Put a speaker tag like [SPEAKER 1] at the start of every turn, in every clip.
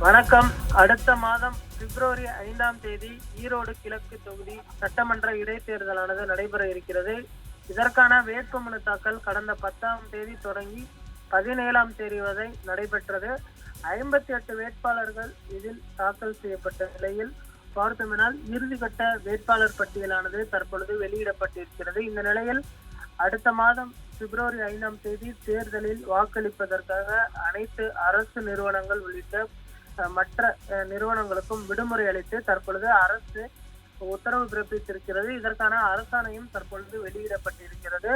[SPEAKER 1] வணக்கம். அடுத்த மாதம் பிப்ரவரி 5ஆம் தேதி ஈரோடு கிழக்கு தொகுதி சட்டமன்ற இடைத்தேர்தலானது நடைபெற இருக்கிறது. இதற்கான வேட்புமனு தாக்கல் கடந்த 10ஆம் தேதி தொடங்கி 17ஆம் தேதி வரை நடைபெற்றது. 58 வேட்பாளர்கள் இதில் தாக்கல் செய்யப்பட்ட நிலையில் பார்த்தோமெனால் இறுதிக்கட்ட வேட்பாளர் பட்டியலானது தற்பொழுது வெளியிடப்பட்டிருக்கிறது. இந்த நிலையில் அடுத்த மாதம் பிப்ரவரி 5ஆம் தேதி தேர்தலில் வாக்களிப்பதற்காக அனைத்து அரசு நிறுவனங்கள் உள்ளிட்ட மற்ற நிறுவனங்களுக்கும் விடுமுறை அளித்து தற்பொழுது அரசு உத்தரவு பிறப்பித்திருக்கிறது. இதற்கான அரசாணையும் தற்பொழுது வெளியிடப்பட்டிருக்கிறது.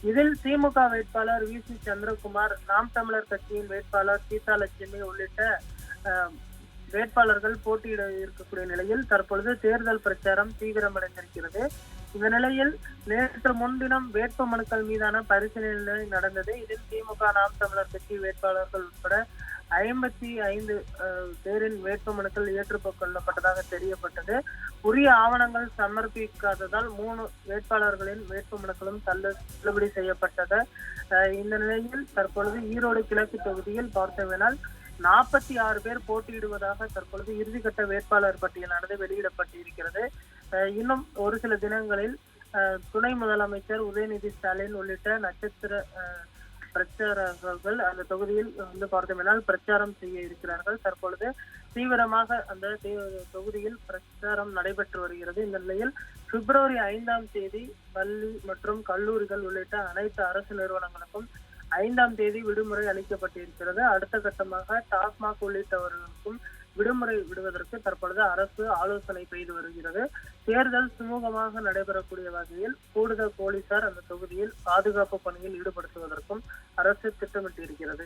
[SPEAKER 1] இதில் திமுக வேட்பாளர் வி.சி. சந்திரகுமார், நாம் தமிழர் கட்சியின் வேட்பாளர் சீதாலட்சுமி உள்ளிட்ட வேட்பாளர்கள் போட்டியிட இருக்கக்கூடிய நிலையில் தற்பொழுது தேர்தல் பிரச்சாரம் தீவிரமடைந்திருக்கிறது. இந்த நிலையில் நேற்று முன்தினம் வேட்பு மனுக்கள் மீதான பரிசீலனை நடந்தது. இதில் திமுக, நாம் தமிழர் கட்சி வேட்பாளர்கள் உட்பட 55 பேரின் வேட்பு மனுக்கள் ஏற்றுக்கொள்ளப்பட்டதாக தெரியப்பட்டது. உரிய ஆவணங்கள் சமர்ப்பிக்காததால் 3 வேட்பாளர்களின் வேட்பு மனுக்களும் தள்ளுபடி செய்யப்பட்டது. இந்த நிலையில் தற்பொழுது ஈரோடு கிழக்கு தொகுதியில் பார்த்தோமெனால் 46 பேர் போட்டியிடுவதாக தற்பொழுது இறுதிக்கட்ட வேட்பாளர் பட்டியலானது வெளியிடப்பட்டிருக்கிறது. இன்னும் ஒரு சில தினங்களில் துணை முதலமைச்சர் உதயநிதி ஸ்டாலின் உள்ளிட்ட நட்சத்திர பிரச்சாரர்கள் அந்த தொகுதியில் பார்த்தோம்னால் பிரச்சாரம் செய்ய இருக்கிறார்கள். தற்பொழுது தீவிரமாக அந்த தொகுதியில் பிரச்சாரம் நடைபெற்று வருகிறது. இந்த நிலையில் பிப்ரவரி 5ஆம் தேதி பள்ளி மற்றும் கல்லூரிகள் உள்ளிட்ட அனைத்து அரசு நிறுவனங்களுக்கும் 5ஆம் தேதி விடுமுறை அளிக்கப்பட்டிருக்கிறது. அடுத்த கட்டமாக டாஸ்மாக் உள்ளிட்டவர்களுக்கும் விடுமுறை விடுவதற்கு தற்பொழுது அரசு ஆலோசனை செய்து வருகிறது. தேர்தல் சுமூகமாக நடைபெறக்கூடிய வகையில் கூடுதல் போலீசார் அந்த தொகுதியில் பாதுகாப்பு பணியில் ஈடுபடுத்துவதற்கும் அரசு திட்டமிட்டிருக்கிறது.